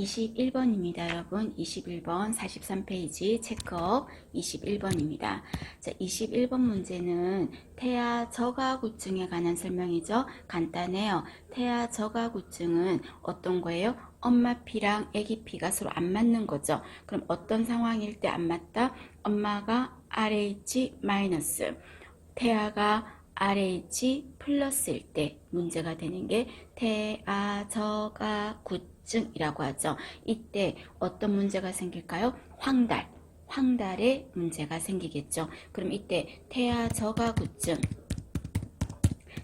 21번입니다. 여러분 21번 43페이지 체크업 21번입니다. 자, 21번 문제는 태아 저가구증에 관한 설명이죠. 간단해요. 태아 저가구증은 어떤 거예요? 엄마 피랑 아기 피가 서로 안 맞는 거죠. 그럼 어떤 상황일 때 안 맞다? 엄마가 RH 마이너스, 태아가 RH 플러스일 때 문제가 되는 게 태아 저가구증이라고 하죠. 이때 어떤 문제가 생길까요? 황달의 문제가 생기겠죠. 그럼 이때 태아 저가구증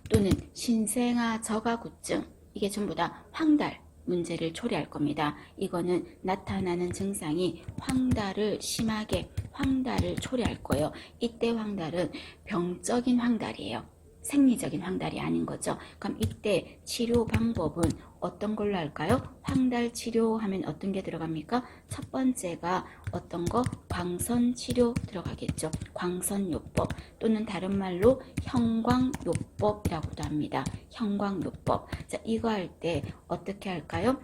또는 신생아 저가구증, 이게 전부 다 황달 문제를 초래할 겁니다. 이거는 나타나는 증상이 황달을 초래할 거예요. 이때 황달은 병적인 황달이에요. 생리적인 황달이 아닌 거죠. 그럼 이때 치료 방법은 어떤 걸로 할까요? 황달 치료하면 어떤 게 들어갑니까? 첫 번째가 어떤 거? 광선 치료 들어가겠죠. 광선요법 또는 다른 말로 형광요법이라고도 합니다. 형광요법. 자, 이거 할 때 어떻게 할까요?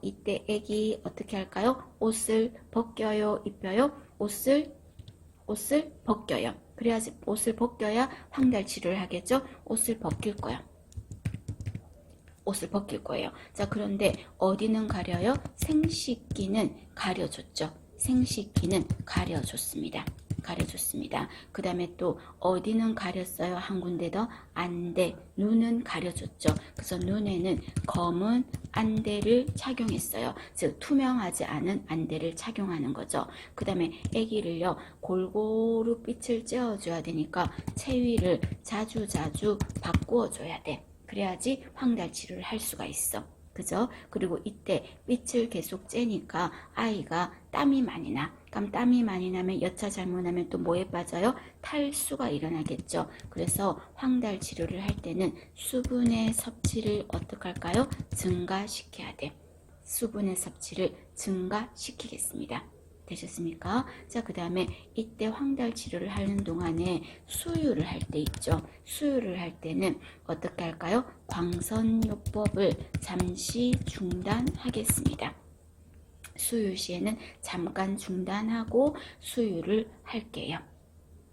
이때 애기 어떻게 할까요? 옷을 벗겨요, 입혀요? 옷을 벗겨요. 그래야지 옷을 벗겨야 황달 치료를 하겠죠. 옷을 벗길 거예요. 자, 그런데 어디는 가려요? 생식기는 가려줬죠. 생식기는 가려줬습니다. 그 다음에 또 어디는 가렸어요? 한 군데 더. 안대, 눈은 가려줬죠. 그래서 눈에는 검은 안대를 착용했어요. 즉 투명하지 않은 안대를 착용하는 거죠. 그 다음에 아기를요 골고루 빛을 쬐어줘야 되니까 체위를 자주 바꾸어줘야 돼. 그래야지 황달 치료를 할 수가 있어. 그죠? 그리고 이때 빛을 계속 쬐니까 아이가 땀이 많이 나. 그럼 땀이 많이 나면 여차 잘못하면 또 뭐에 빠져요? 탈수가 일어나겠죠. 그래서 황달 치료를 할 때는 수분의 섭취를 어떻게 할까요? 증가시켜야 돼. 수분의 섭취를 증가시키겠습니다. 되셨습니까? 자, 그 다음에 이때 황달 치료를 하는 동안에 수유를 할 때 있죠. 수유를 할 때는 어떻게 할까요? 광선요법을 잠시 중단하겠습니다. 수유 시에는 잠깐 중단하고 수유를 할게요.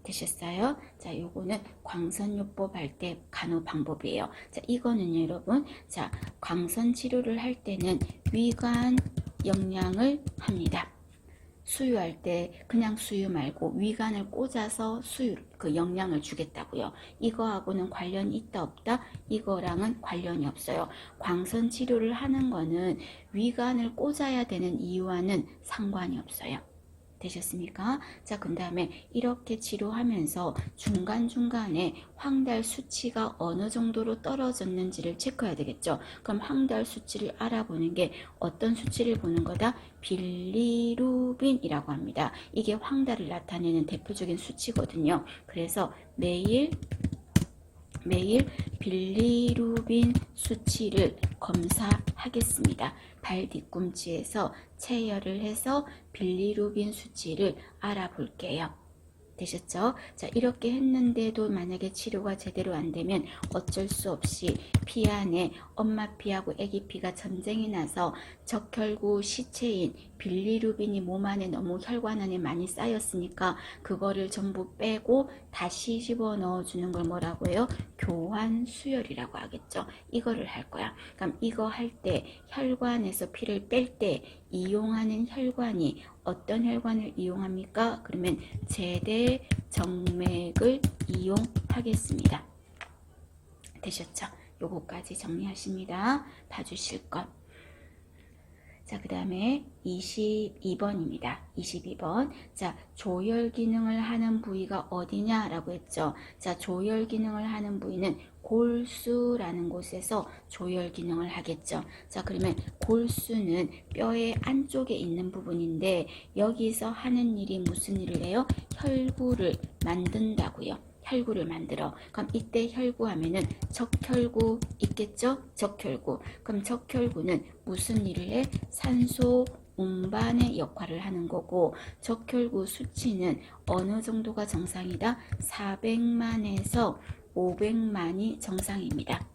되셨어요? 자, 요거는 광선요법 할 때 간호 방법이에요. 자, 이거는요, 여러분. 자, 광선 치료를 할 때는 위관 영양을 합니다. 수유할 때 그냥 수유 말고 위관을 꽂아서 그 영양을 주겠다고요. 이거하고는 관련이 있다 없다? 이거랑은 관련이 없어요. 광선 치료를 하는 거는 위관을 꽂아야 되는 이유와는 상관이 없어요. 되셨습니까? 자, 그 다음에 이렇게 치료하면서 중간중간에 황달 수치가 어느 정도로 떨어졌는지를 체크해야 되겠죠. 그럼 황달 수치를 알아보는 게 어떤 수치를 보는 거다? 빌리루빈이라고 합니다. 이게 황달을 나타내는 대표적인 수치거든요. 그래서 매일 빌리루빈 수치를 검사하겠습니다. 발 뒤꿈치에서 체열을 해서 빌리루빈 수치를 알아볼게요. 되셨죠? 자, 이렇게 했는데도 만약에 치료가 제대로 안 되면 어쩔 수 없이 피 안에 엄마 피하고 아기 피가 전쟁이 나서 적혈구 시체인 빌리루빈이 몸 안에 너무 혈관 안에 많이 쌓였으니까 그거를 전부 빼고 다시 집어 넣어주는 걸 뭐라고 해요? 교환 수혈이라고 하겠죠. 이거를 할 거야. 그럼 이거 할 때 혈관에서 피를 뺄 때 이용하는 혈관이 어떤 혈관을 이용합니까? 그러면 제대정맥을 이용하겠습니다. 되셨죠? 요거까지 정리하십니다. 봐주실 것. 자, 그 다음에 22번입니다. 22번. 자, 조혈 기능을 하는 부위가 어디냐라고 했죠. 자, 조혈 기능을 하는 부위는 골수라는 곳에서 조혈 기능을 하겠죠. 자, 그러면 골수는 뼈의 안쪽에 있는 부분인데 여기서 하는 일이 무슨 일을 해요? 혈구를 만든다고요. 혈구를 만들어. 그럼 이때 혈구 하면은 적혈구 있겠죠? 적혈구. 그럼 적혈구는 무슨 일을 해? 산소 운반의 역할을 하는 거고 적혈구 수치는 어느 정도가 정상이다? 400만에서 500만이 정상입니다.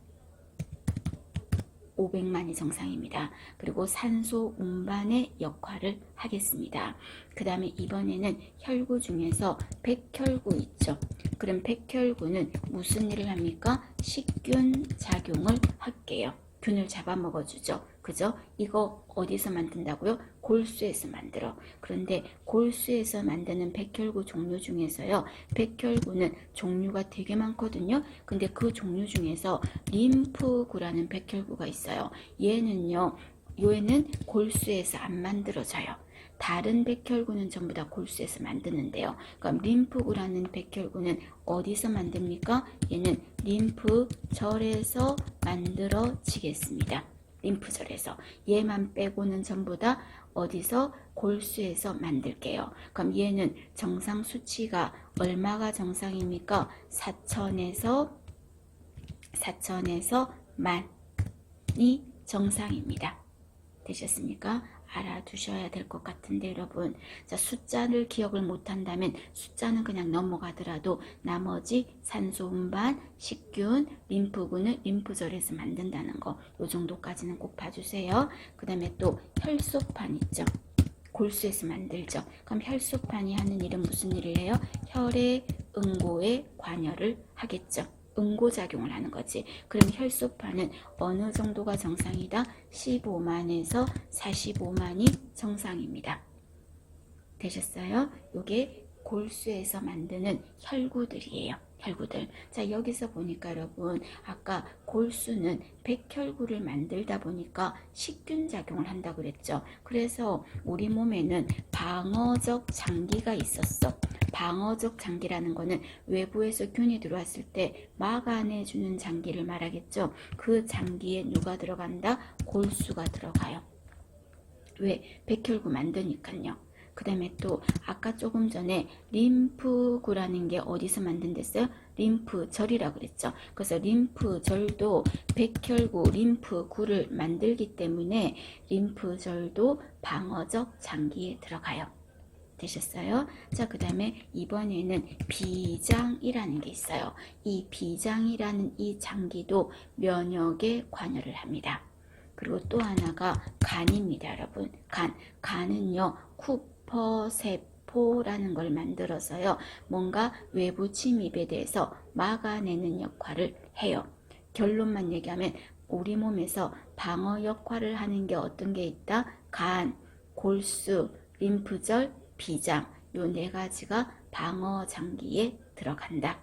500만이 정상입니다. 그리고 산소 운반의 역할을 하겠습니다. 그 다음에 이번에는 혈구 중에서 백혈구 있죠. 그럼 백혈구는 무슨 일을 합니까? 식균 작용을 할게요. 균을 잡아먹어주죠. 그죠? 이거 어디서 만든다고요? 골수에서 만들어. 그런데 골수에서 만드는 백혈구 종류 중에서요. 백혈구는 종류가 되게 많거든요. 근데 그 종류 중에서 림프구라는 백혈구가 있어요. 얘는 골수에서 안 만들어져요. 다른 백혈구는 전부 다 골수에서 만드는데요. 그럼 림프구라는 백혈구는 어디서 만듭니까? 얘는 림프절에서 만들어지겠습니다. 림프절에서. 얘만 빼고는 전부 다 어디서? 골수에서 만들게요. 그럼 얘는 정상 수치가 얼마가 정상입니까? 4천에서 만이 정상입니다. 되셨습니까? 알아두셔야 될 것 같은데 여러분, 자, 숫자를 기억을 못한다면 숫자는 그냥 넘어가더라도 나머지 산소 운반, 식균, 림프구는 림프절에서 만든다는 거, 요 정도까지는 꼭 봐주세요. 그 다음에 또 혈소판 있죠. 골수에서 만들죠. 그럼 혈소판이 하는 일은 무슨 일을 해요? 혈의 응고에 관여를 하겠죠. 응고작용을 하는 거지. 그럼 혈소판은 어느 정도가 정상이다? 15만에서 45만이 정상입니다. 되셨어요? 요게 골수에서 만드는 혈구들이에요. 혈구들. 자, 여기서 보니까 여러분, 아까 골수는 백혈구를 만들다 보니까 식균 작용을 한다고 그랬죠. 그래서 우리 몸에는 방어적 장기가 있었어. 방어적 장기라는 거는 외부에서 균이 들어왔을 때 막아내주는 장기를 말하겠죠. 그 장기에 누가 들어간다? 골수가 들어가요. 왜? 백혈구 만드니까요. 그 다음에 또 아까 조금 전에 림프구라는 게 어디서 만든댔어요? 림프절이라고 그랬죠. 그래서 림프절도 백혈구 림프구를 만들기 때문에 림프절도 방어적 장기에 들어가요. 되셨어요? 자, 그 다음에 이번에는 비장이라는 게 있어요. 이 비장이라는 이 장기도 면역에 관여를 합니다. 그리고 또 하나가 간입니다, 여러분. 간은요, 쿠퍼세포라는 걸 만들어서요, 뭔가 외부 침입에 대해서 막아내는 역할을 해요. 결론만 얘기하면 우리 몸에서 방어 역할을 하는 게 어떤 게 있다? 간, 골수, 림프절, 비장, 요 네 가지가 방어 장기에 들어간다.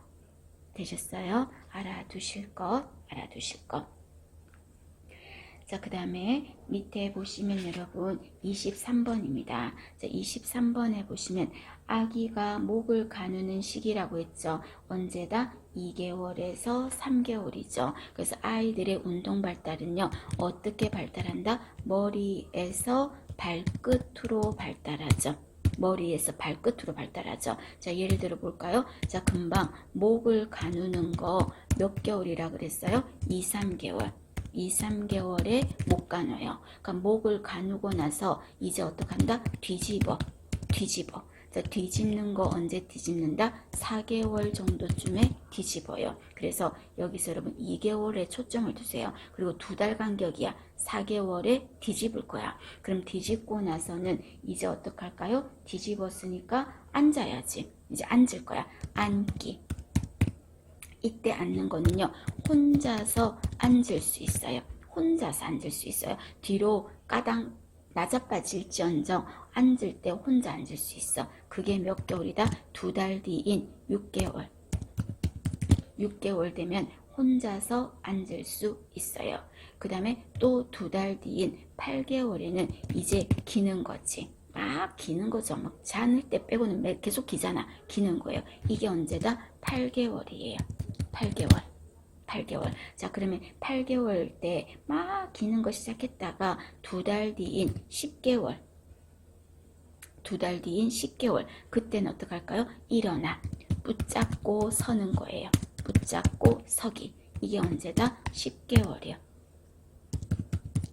되셨어요? 알아두실 것. 자, 그 다음에 밑에 보시면 여러분 23번입니다. 자, 23번에 보시면 아기가 목을 가누는 시기라고 했죠. 언제다? 2개월에서 3개월이죠. 그래서 아이들의 운동 발달은요, 어떻게 발달한다? 머리에서 발끝으로 발달하죠. 머리에서 발끝으로 발달하죠. 자, 예를 들어 볼까요? 자, 금방 목을 가누는 거 몇 개월이라 그랬어요? 2, 3개월. 2, 3개월에 못 가눠요. 그러니까 목을 가누고 나서 이제 어떡한다? 뒤집어. 자, 뒤집는 거 언제 뒤집는다? 4개월 정도쯤에 뒤집어요. 그래서 여기서 여러분 2개월에 초점을 두세요. 그리고 2달 간격이야. 4개월에 뒤집을 거야. 그럼 뒤집고 나서는 이제 어떡할까요? 뒤집었으니까 앉아야지. 이제 앉을 거야. 앉기. 이때 앉는 거는요, 혼자서 앉을 수 있어요. 뒤로 까당 낮아빠질지언정 앉을 때 혼자 앉을 수 있어. 그게 몇 개월이다? 2달 뒤인 6개월. 6개월 되면 혼자서 앉을 수 있어요. 그 다음에 또 2달 뒤인 8개월에는 이제 기는 거지. 막 기는 거죠. 막 자는 때 빼고는 계속 기잖아. 기는 거예요. 이게 언제다? 8개월이에요. 8개월. 자, 그러면 8개월 때 막 기는 거 시작했다가 2달 뒤인 10개월. 그때는 어떡할까요? 일어나. 붙잡고 서는 거예요. 붙잡고 서기. 이게 언제다? 10개월이요.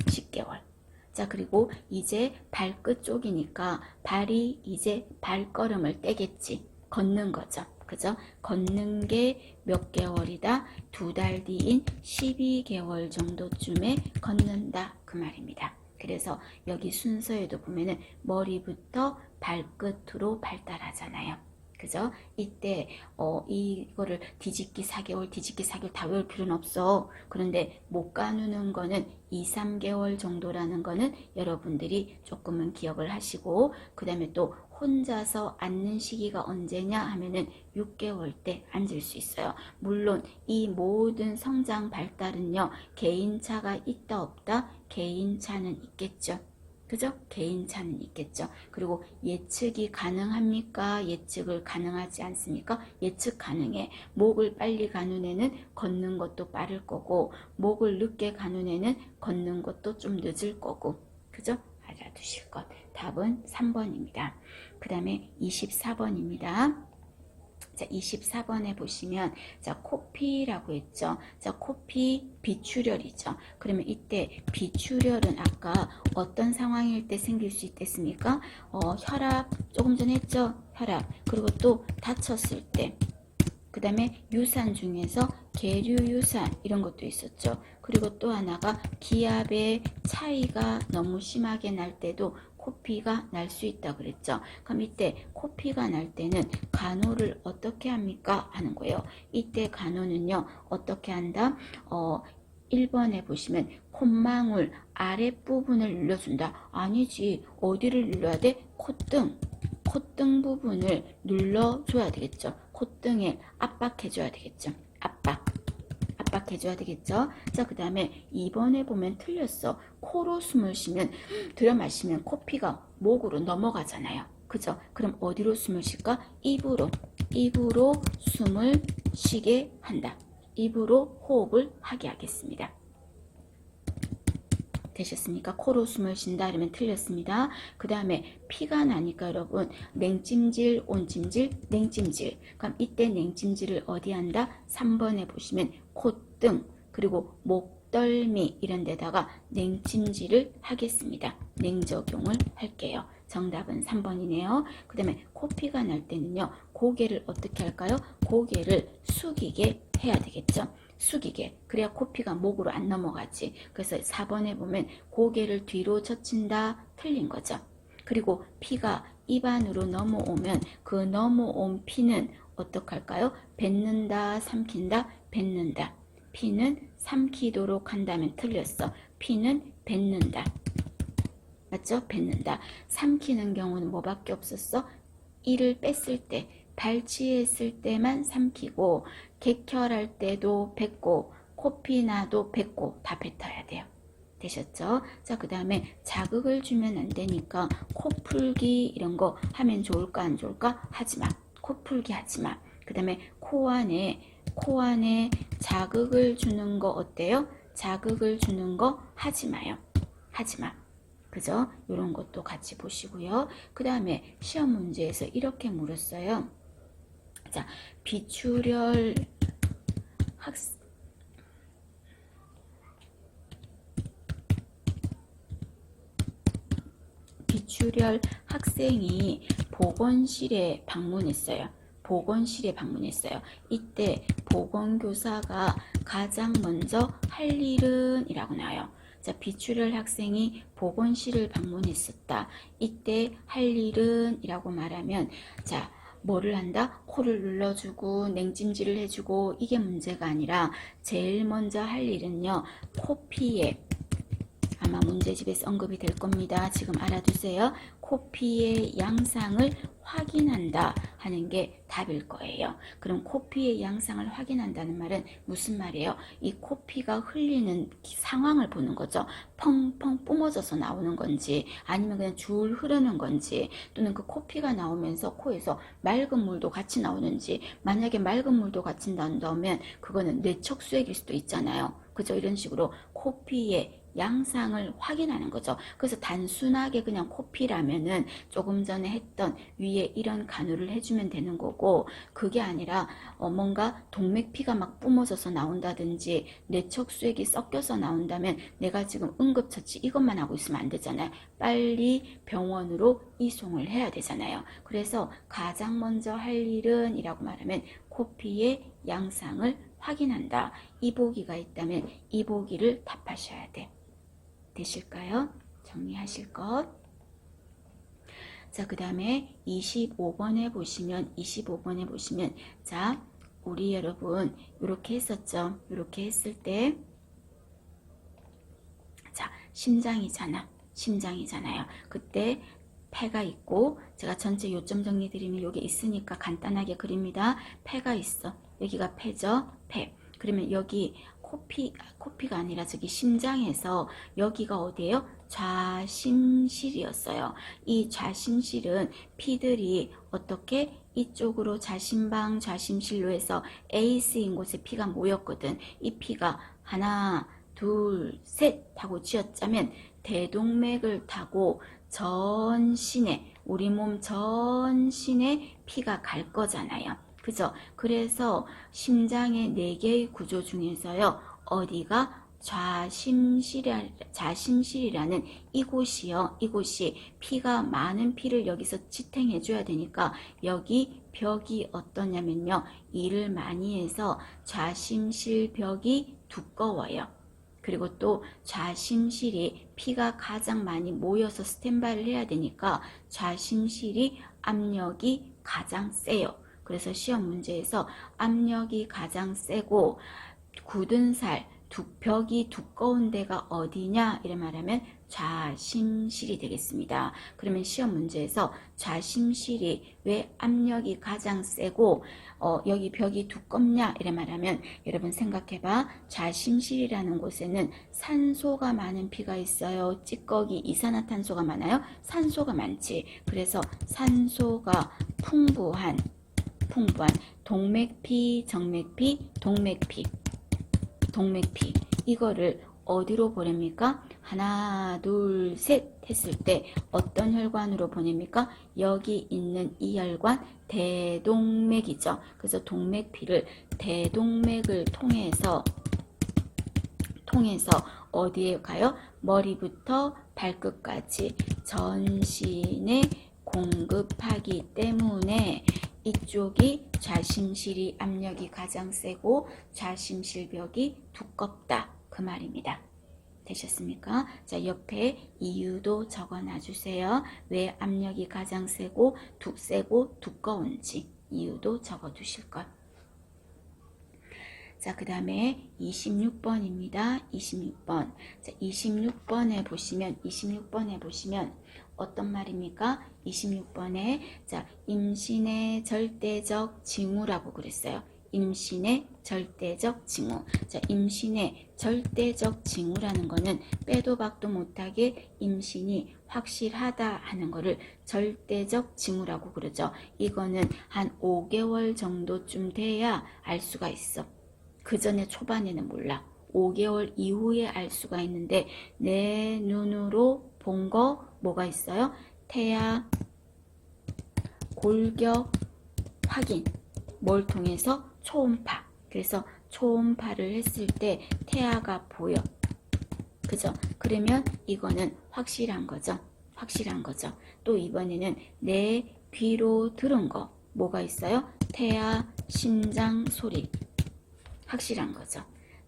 10개월. 자, 그리고 이제 발끝 쪽이니까 발이 이제 발걸음을 떼겠지. 걷는 거죠. 그죠? 걷는 게 몇 개월이다? 2달 뒤인 12개월 정도쯤에 걷는다. 그 말입니다. 그래서 여기 순서에도 보면은 머리부터 발끝으로 발달하잖아요. 그죠? 이때 이거를 뒤집기 4개월 뒤집기 4개월 다 외울 필요는 없어. 그런데 못 가누는 거는 2, 3개월 정도라는 거는 여러분들이 조금은 기억을 하시고, 그 다음에 또 혼자서 앉는 시기가 언제냐 하면은 6개월 때 앉을 수 있어요. 물론 이 모든 성장 발달은요, 개인차가 있다 없다? 개인차는 있겠죠. 그죠? 개인차는 있겠죠. 그리고 예측이 가능합니까? 예측을 가능하지 않습니까? 예측 가능해. 목을 빨리 가는 애는 걷는 것도 빠를 거고, 목을 늦게 가는 애는 걷는 것도 좀 늦을 거고, 그죠? 알아두실 것. 답은 3번입니다. 그 다음에 24번입니다. 자, 24번에 보시면, 자, 코피라고 했죠. 자, 코피 비출혈이죠. 그러면 이때 비출혈은 아까 어떤 상황일 때 생길 수 있겠습니까? 혈압, 조금 전에 했죠? 혈압. 그리고 또 다쳤을 때. 그 다음에 유산 중에서 계류유산 이런 것도 있었죠. 그리고 또 하나가 기압의 차이가 너무 심하게 날 때도 코피가 날 수 있다 그랬죠. 그럼 이때 코피가 날 때는 간호를 어떻게 합니까? 하는 거예요. 이때 간호는요, 어떻게 한다? 1번에 보시면 콧망울 아랫부분을 눌러준다. 아니지. 어디를 눌러야 돼? 콧등 부분을 눌러줘야 되겠죠. 콧등에 압박해줘야 되겠죠. 압박해줘야 되겠죠. 자, 그 다음에 2번에 보면 틀렸어. 코로 숨을 쉬면, 들여 마시면 코피가 목으로 넘어가잖아요. 그죠? 그럼 어디로 숨을 쉴까? 입으로 숨을 쉬게 한다. 입으로 호흡을 하게 하겠습니다. 되셨습니까? 코로 숨을 쉰다 그러면 틀렸습니다. 그 다음에 피가 나니까 여러분 냉찜질, 온찜질, 냉찜질. 그럼 이때 냉찜질을 어디 한다? 3번에 보시면 콧등 그리고 목덜미 이런 데다가 냉찜질을 하겠습니다. 냉적용을 할게요. 정답은 3번이네요. 그 다음에 코피가 날 때는요, 고개를 어떻게 할까요? 고개를 숙이게 해야 되겠죠. 숙이게. 그래야 코피가 목으로 안 넘어가지. 그래서 4번에 보면 고개를 뒤로 젖힌다. 틀린 거죠. 그리고 피가 입 안으로 넘어오면 그 넘어온 피는 어떡할까요? 뱉는다, 삼킨다, 뱉는다. 피는 삼키도록 한다면 틀렸어. 피는 뱉는다. 맞죠? 뱉는다. 삼키는 경우는 뭐밖에 없었어? 이를 뺐을 때, 발치했을 때만 삼키고, 객혈할 때도 뱉고, 코피 나도 뱉고, 다 뱉어야 돼요. 되셨죠? 자, 그 다음에 자극을 주면 안 되니까 코 풀기 이런 거 하면 좋을까 안 좋을까? 하지 마. 코 풀기 하지 마. 그 다음에 코 안에 자극을 주는 거 어때요? 자극을 주는 거 하지 마요. 하지 마. 그죠? 이런 것도 같이 보시고요. 그 다음에 시험 문제에서 이렇게 물었어요. 자, 비출혈 학생이 보건실에 방문했어요. 이때 보건교사가 가장 먼저 할 일은 이라고 나와요. 자, 비출혈 학생이 보건실을 방문했었다. 이때 할 일은 이라고 말하면, 자, 뭐를 한다? 코를 눌러주고 냉찜질을 해주고 이게 문제가 아니라 제일 먼저 할 일은요, 코피에, 아마 문제집에서 언급이 될 겁니다. 지금 알아두세요. 코피의 양상을 확인한다 하는 게 답일 거예요. 그럼 코피의 양상을 확인한다는 말은 무슨 말이에요? 이 코피가 흘리는 상황을 보는 거죠. 펑펑 뿜어져서 나오는 건지 아니면 그냥 줄 흐르는 건지, 또는 그 코피가 나오면서 코에서 맑은 물도 같이 나오는지. 만약에 맑은 물도 같이 나온다면 그거는 뇌척수액일 수도 있잖아요. 그죠? 이런 식으로 코피의 양상을 확인하는 거죠. 그래서 단순하게 그냥 코피라면은 조금 전에 했던 위에 이런 간호를 해주면 되는 거고, 그게 아니라 뭔가 동맥피가 막 뿜어져서 나온다든지 뇌척수액이 섞여서 나온다면 내가 지금 응급처치 이것만 하고 있으면 안 되잖아요. 빨리 병원으로 이송을 해야 되잖아요. 그래서 가장 먼저 할 일은 이라고 말하면 코피의 양상을 확인한다. 이 보기가 있다면 이 보기를 답하셔야 돼. 되실까요? 정리하실 것. 자, 그 다음에 25번에 보시면 자, 우리 여러분 이렇게 했었죠. 이렇게 했을 때 자, 심장이잖아요. 그때 폐가 있고, 제가 전체 요점 정리 드리면 여기 있으니까 간단하게 그립니다. 폐가 있어. 여기가 폐죠. 폐. 그러면 여기 코피가 아니라 저기 심장에서 여기가 어디예요? 좌심실이었어요. 이 좌심실은 피들이 어떻게 이쪽으로 좌심방 좌심실로 해서 에이스인 곳에 피가 모였거든. 이 피가 하나 둘 셋 하고 쥐어짜면 대동맥을 타고 전신에, 우리 몸 전신에 피가 갈 거잖아요. 그죠? 그래서 심장의 4개의 구조 중에서요, 어디가 좌심실이라는 이곳이 피가 많은 피를 여기서 지탱해 줘야 되니까 여기 벽이 어떠냐면요, 일을 많이 해서 좌심실 벽이 두꺼워요. 그리고 또 좌심실이 피가 가장 많이 모여서 스탠바이를 해야 되니까 좌심실이 압력이 가장 세요. 그래서 시험 문제에서 압력이 가장 세고 굳은 살, 벽이 두꺼운 데가 어디냐 이래 말하면 좌심실이 되겠습니다. 그러면 시험 문제에서 좌심실이 왜 압력이 가장 세고 여기 벽이 두껍냐 이래 말하면 여러분 생각해봐. 좌심실이라는 곳에는 산소가 많은 피가 있어요. 찌꺼기 이산화탄소가 많아요. 산소가 많지. 그래서 산소가 풍부한 동맥피, 정맥피, 동맥피 이거를 어디로 보냅니까? 하나 둘 셋 했을 때 어떤 혈관으로 보냅니까? 여기 있는 이 혈관 대동맥이죠. 그래서 동맥피를 대동맥을 통해서 어디에 가요? 머리부터 발끝까지 전신에 공급하기 때문에 이쪽이 좌심실이 압력이 가장 세고 좌심실벽이 두껍다 그 말입니다. 되셨습니까? 자, 옆에 이유도 적어놔 주세요. 왜 압력이 가장 세고 두꺼운지 이유도 적어 두실 것. 자, 그 다음에 26번입니다. 26번. 자, 26번에 보시면 어떤 말입니까? 26번에 자, 임신의 절대적 징후라고 그랬어요. 임신의 절대적 징후. 자, 임신의 절대적 징후라는 거는 빼도 박도 못하게 임신이 확실하다 하는 거를 절대적 징후라고 그러죠. 이거는 한 5개월 정도쯤 돼야 알 수가 있어. 그 전에 초반에는 몰라. 5개월 이후에 알 수가 있는데 내 눈으로 본 거 뭐가 있어요? 태아, 골격, 확인. 뭘 통해서? 초음파. 그래서 초음파를 했을 때 태아가 보여. 그죠? 그러면 이거는 확실한 거죠. 또 이번에는 내 귀로 들은 거 뭐가 있어요? 태아, 심장 소리. 확실한 거죠.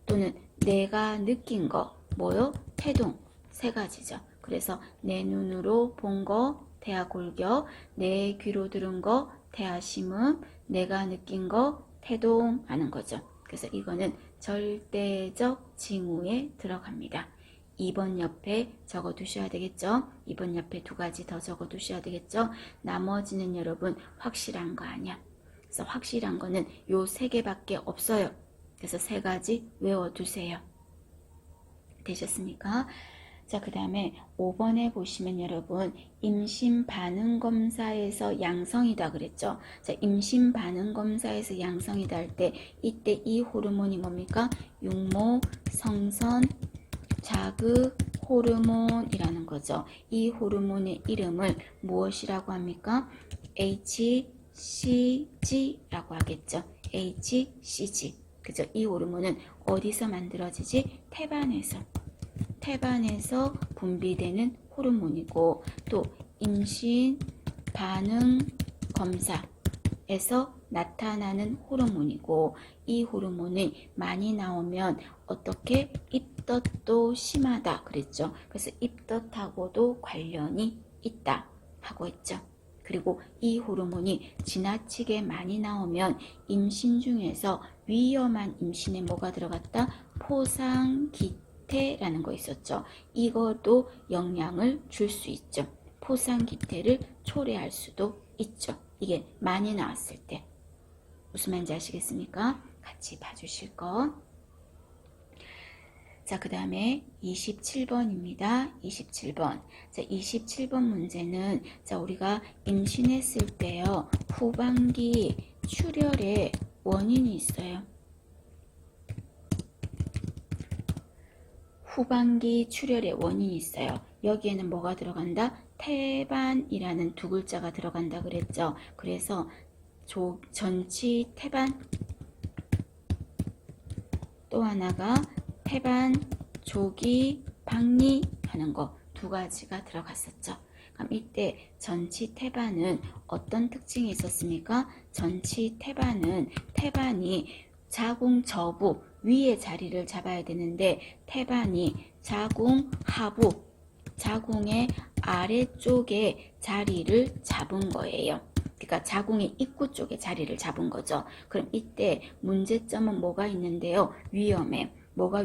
또는 내가 느낀 거 뭐요? 태동. 3가지죠. 그래서 내 눈으로 본 거 태아 골격, 내 귀로 들은 거 태아 심음, 내가 느낀 거 태동 하는 거죠. 그래서 이거는 절대적 징후에 들어갑니다. 2번 옆에 적어 두셔야 되겠죠. 2번 옆에 2가지 더 적어 두셔야 되겠죠. 나머지는 여러분 확실한 거 아니야. 그래서 확실한 거는 요 3개밖에 없어요. 그래서 3가지 외워두세요. 되셨습니까? 자, 그 다음에 5번에 보시면 여러분 임신 반응 검사에서 양성이다 그랬죠. 자, 임신 반응 검사에서 양성이다 할 때 이때 이 호르몬이 뭡니까? 육모, 성선, 자극 호르몬이라는 거죠. 이 호르몬의 이름을 무엇이라고 합니까? HCG라고 하겠죠. HCG. 그죠? 이 호르몬은 어디서 만들어지지? 태반에서 분비되는 호르몬이고, 또 임신 반응 검사에서 나타나는 호르몬이고, 이 호르몬이 많이 나오면 어떻게 입덧도 심하다 그랬죠. 그래서 입덧하고도 관련이 있다 하고 있죠. 그리고 이 호르몬이 지나치게 많이 나오면 임신 중에서 위험한 임신에 뭐가 들어갔다? 포상기태라는 거 있었죠. 이것도 영향을 줄 수 있죠. 포상기태를 초래할 수도 있죠. 이게 많이 나왔을 때. 무슨 말인지 아시겠습니까? 같이 봐주실 것. 자, 그 다음에 27번입니다. 27번. 자, 27번 문제는, 자, 우리가 임신했을 때요, 후반기 출혈의 원인이 있어요. 후반기 출혈의 원인이 있어요. 여기에는 뭐가 들어간다? 태반이라는 두 글자가 들어간다 그랬죠. 그래서 전치 태반, 또 하나가 태반 조기 박리 하는 거 두 가지가 들어갔었죠. 그럼 이때 전치 태반은 어떤 특징이 있었습니까? 전치 태반은 태반이 자궁 저부 위에 자리를 잡아야 되는데, 태반이 자궁 하부, 자궁의 아래쪽에 자리를 잡은 거예요. 그러니까 자궁의 입구 쪽에 자리를 잡은 거죠. 그럼 이때 문제점은 뭐가 있는데요? 위험해.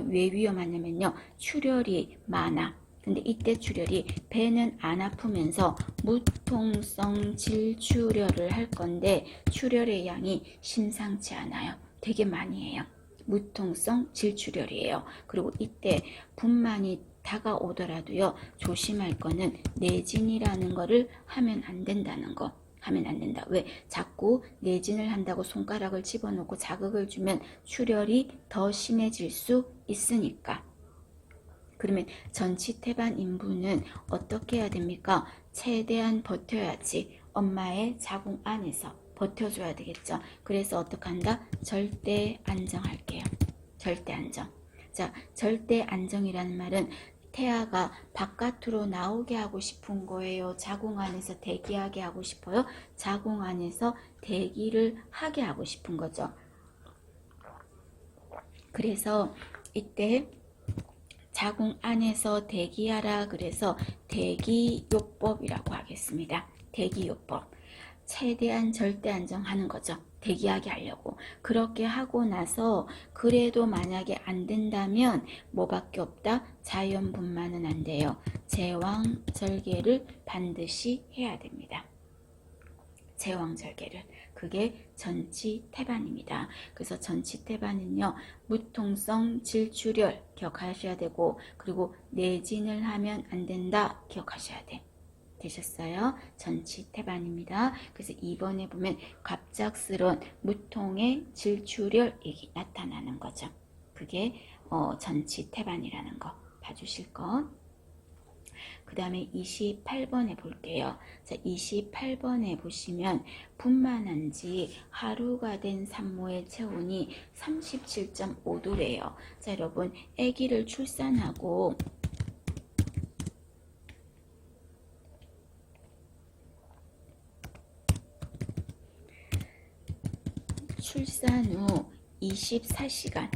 왜 위험하냐면요, 출혈이 많아. 근데 이때 출혈이, 배는 안 아프면서 무통성 질출혈을 할 건데, 출혈의 양이 심상치 않아요. 되게 많이 해요. 무통성 질출혈이에요. 그리고 이때 분만이 다가오더라도요, 조심할 거는 내진이라는 거를 하면 안 된다는 거. 하면 안 된다. 왜? 자꾸 내진을 한다고 손가락을 집어넣고 자극을 주면 출혈이 더 심해질 수 있으니까. 그러면 전치태반 인부는 어떻게 해야 됩니까? 최대한 버텨야지. 엄마의 자궁 안에서 버텨줘야 되겠죠. 그래서 어떻게 한다? 절대 안정할게요. 절대 안정. 자, 절대 안정이라는 말은 태아가 바깥으로 나오게 하고 싶은 거예요? 자궁 안에서 대기하게 하고 싶어요? 자궁 안에서 대기를 하게 하고 싶은 거죠. 그래서 이때 자궁 안에서 대기하라 그래서 대기요법이라고 하겠습니다. 대기요법. 최대한 절대 안정하는 거죠. 대기하게 하려고. 그렇게 하고 나서 그래도 만약에 안 된다면 뭐밖에 없다? 자연분만은 안 돼요. 제왕절개를 반드시 해야 됩니다. 제왕절개를. 그게 전치태반입니다. 그래서 전치태반은요, 무통성 질출혈 기억하셔야 되고, 그리고 내진을 하면 안 된다 기억하셔야 돼. 되셨어요? 전치태반입니다. 그래서 2번에 보면 갑작스러운 무통의 질출혈이 나타나는 거죠. 그게 전치태반이라는 거 봐주실 것. 그 다음에 28번에 볼게요. 자, 28번에 보시면 분만한 지 하루가 된 산모의 체온이 37.5도래요. 자, 여러분, 아기를 출산하고 출산 후 24시간,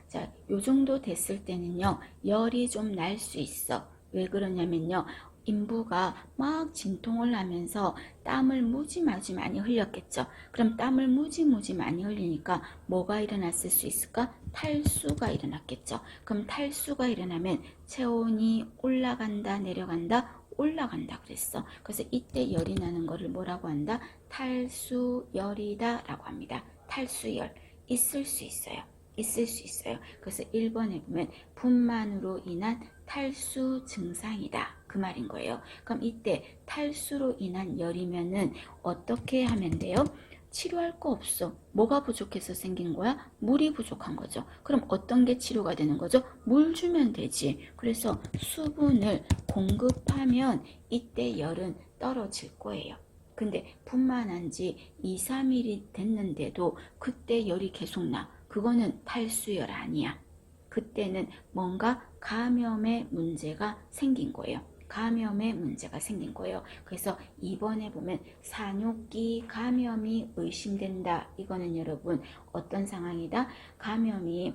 자, 요 정도 됐을 때는요, 열이 좀 날 수 있어. 왜 그러냐면요, 인부가 막 진통을 하면서 땀을 무지무지 많이 흘렸겠죠. 그럼 땀을 무지무지 많이 흘리니까 뭐가 일어났을 수 있을까? 탈수가 일어났겠죠. 그럼 탈수가 일어나면 체온이 올라간다, 내려간다? 올라간다 그랬어. 그래서 이때 열이 나는 거를 뭐라고 한다? 탈수열이다 라고 합니다. 탈수열. 있을 수 있어요. 있을 수 있어요. 그래서 1번에 보면 분만으로 인한 탈수 증상이다 그 말인 거예요. 그럼 이때 탈수로 인한 열이면은 어떻게 하면 돼요? 치료할 거 없어. 뭐가 부족해서 생긴 거야? 물이 부족한 거죠. 그럼 어떤 게 치료가 되는 거죠? 물 주면 되지. 그래서 수분을 공급하면 이때 열은 떨어질 거예요. 근데 분만한 지 2, 3일이 됐는데도 그때 열이 계속 나. 그거는 탈수열 아니야. 그때는 뭔가 감염의 문제가 생긴 거예요. 감염의 문제가 생긴 거예요. 그래서 이번에 보면 산욕기 감염이 의심된다. 이거는 여러분 어떤 상황이다? 감염이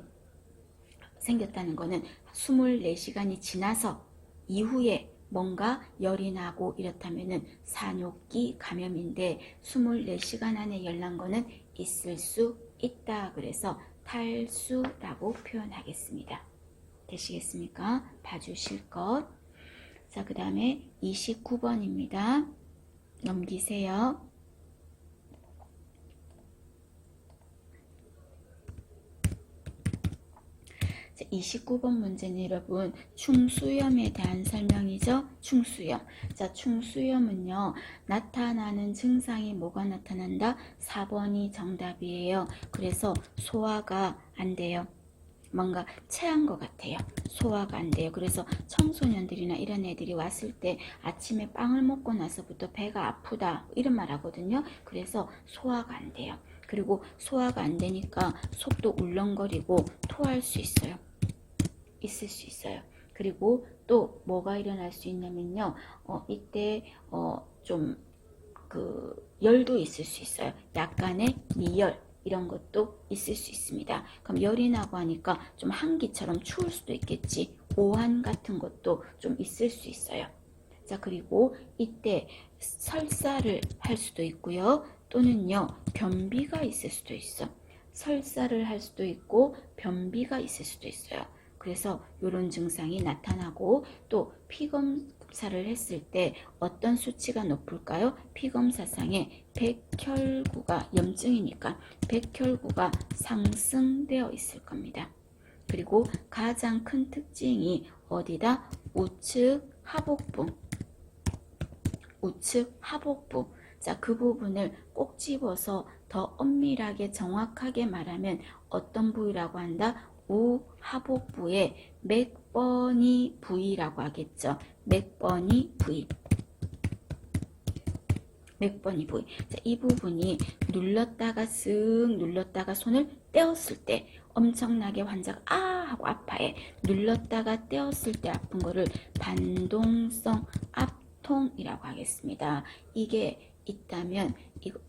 생겼다는 거는 24시간이 지나서 이후에 뭔가 열이 나고 이렇다면은 산욕기 감염인데 24시간 안에 열 난 거는 있을 수 있다. 그래서 탈수라고 표현하겠습니다. 되시겠습니까? 봐주실 것. 자, 그 다음에 29번입니다. 넘기세요. 29번 문제는 여러분 충수염에 대한 설명이죠. 충수염. 자, 충수염은요. 나타나는 증상이 뭐가 나타난다? 4번이 정답이에요. 그래서 소화가 안 돼요. 뭔가 체한 것 같아요. 소화가 안 돼요. 그래서 청소년들이나 이런 애들이 왔을 때 아침에 빵을 먹고 나서부터 배가 아프다 이런 말 하거든요. 그래서 소화가 안 돼요. 그리고 소화가 안 되니까 속도 울렁거리고 토할 수 있어요. 있을 수 있어요. 그리고 또 뭐가 일어날 수 있냐면요. 이때 좀 열도 있을 수 있어요. 약간의 미열 이런 것도 있을 수 있습니다. 그럼 열이 나고 하니까 좀 한기처럼 추울 수도 있겠지. 오한 같은 것도 좀 있을 수 있어요. 자, 그리고 이때 설사를 할 수도 있고요. 또는요, 변비가 있을 수도 있어. 설사를 할 수도 있고 변비가 있을 수도 있어요. 그래서 이런 증상이 나타나고 또 피검사를 했을 때 어떤 수치가 높을까요? 피검사상에 백혈구가 염증이니까 백혈구가 상승되어 있을 겁니다. 그리고 가장 큰 특징이 어디다? 우측 하복부. 우측 하복부. 자, 그 부분을 꼭 집어서 더 엄밀하게 정확하게 말하면 어떤 부위라고 한다? 우하복부의 맥버니 부위라고 하겠죠. 맥버니 부위. 맥버니 부위. 자, 이 부분이 눌렀다가 쓱 눌렀다가 손을 떼었을 때 엄청나게 환자가 아 하고 아파해. 눌렀다가 떼었을 때 아픈 거를 반동성 압통이라고 하겠습니다. 이게 있다면 이거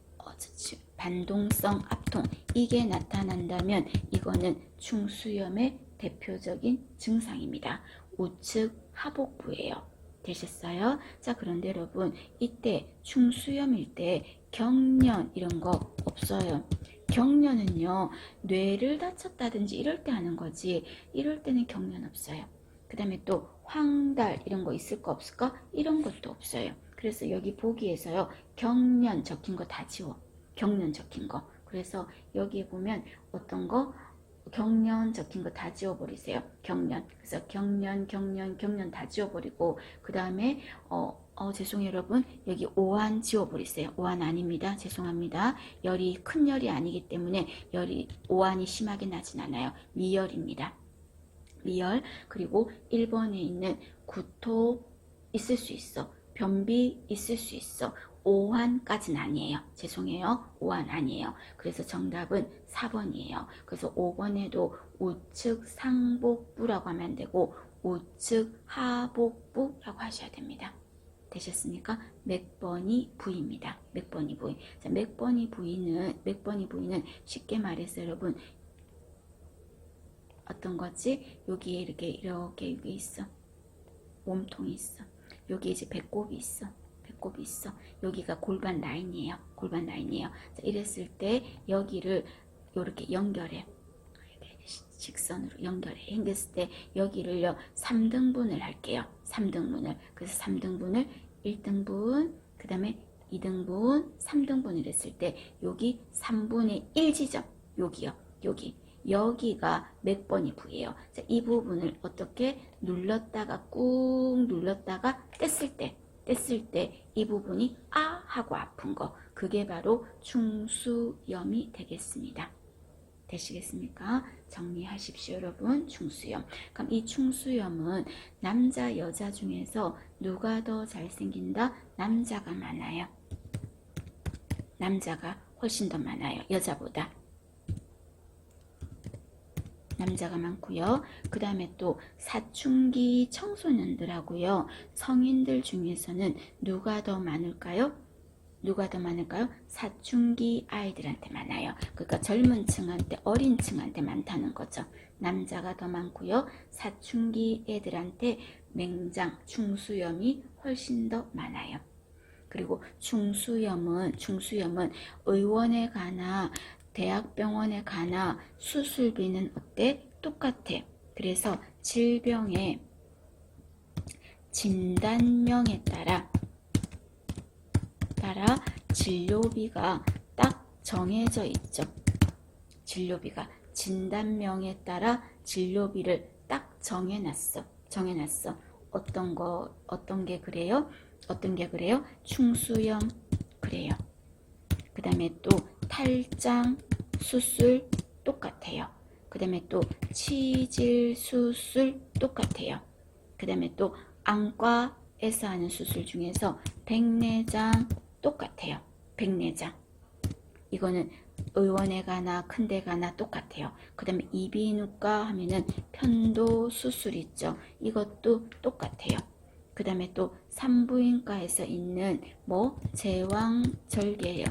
반동성 압통 이게 나타난다면 이거는 충수염의 대표적인 증상입니다. 우측 하복부예요. 되셨어요? 자, 그런데 여러분 이때 충수염일 때 경련 이런 거 없어요. 경련은요 뇌를 다쳤다든지 이럴 때 하는 거지 이럴 때는 경련 없어요. 그 다음에 또 황달 이런 거 있을 거 없을까? 이런 것도 없어요. 그래서 여기 보기에서요 경련 적힌 거 다 지워. 경련 적힌 거. 그래서 여기에 보면 어떤 거 경련 적힌 거 다 지워버리세요. 경련. 그래서 경련 다 지워버리고 그 다음에 죄송해요 여러분. 여기 오한 지워버리세요. 오한 아닙니다. 죄송합니다. 열이 큰 열이 아니기 때문에 열이 오한이 심하게 나진 않아요. 미열입니다. 미열. 그리고 1번에 있는 구토 있을 수 있어. 변비 있을 수 있어. 오한까지는 아니에요. 죄송해요. 오한 아니에요. 그래서 정답은 4번이에요. 그래서 5번에도 우측 상복부라고 하면 안 되고 우측 하복부라고 하셔야 됩니다. 되셨습니까? 맥버니 부위입니다. 맥버니 부위. 자, 맥버니 부위는 쉽게 말해서 여러분 어떤 거지? 여기에 이렇게 여기 있어. 몸통이 있어. 여기 이제 배꼽이 있어. 여기가 골반 라인이에요. 자, 이랬을 때 여기를 이렇게 연결해. 직선으로 연결해. 당겼을 때 여기를요 3등분을 할게요. 3등분을. 그래서 3등분을 1등분, 그 다음에 2등분, 3등분을 했을 때 여기 3분의 1 지점. 여기요. 여기가 맥버니 부위예요. 자, 이 부분을 어떻게 눌렀다가 꾹 눌렀다가 뗐을 때 뗐을 때 이 부분이 아 하고 아픈 거, 그게 바로 충수염이 되겠습니다. 되시겠습니까? 정리하십시오, 여러분. 충수염. 그럼 이 충수염은 남자, 여자 중에서 누가 더 잘생긴다? 남자가 많아요. 남자가 훨씬 더 많아요. 여자보다. 남자가 많고요. 그 다음에 또 사춘기 청소년들하고요. 성인들 중에서는 누가 더 많을까요? 누가 더 많을까요? 사춘기 아이들한테 많아요. 그러니까 젊은 층한테, 어린 층한테 많다는 거죠. 남자가 더 많고요. 사춘기 애들한테 맹장, 충수염이 훨씬 더 많아요. 그리고 충수염은 의원에 가나 대학병원에 가나 수술비는 어때? 똑같아. 그래서 질병의 진단명에 따라 진료비가 딱 정해져 있죠. 진료비가 진단명에 따라 진료비를 딱 정해놨어. 어떤 게 그래요? 충수염 그래요. 그 다음에 또 탈장 수술 똑같아요. 그 다음에 또 치질 수술 똑같아요. 그 다음에 또 안과에서 하는 수술 중에서 백내장 똑같아요. 백내장. 이거는 의원에 가나 큰 데 가나 똑같아요. 그 다음에 이비인후과 하면은 편도 수술 있죠. 이것도 똑같아요. 그 다음에 또 산부인과에서 있는 제왕절개예요.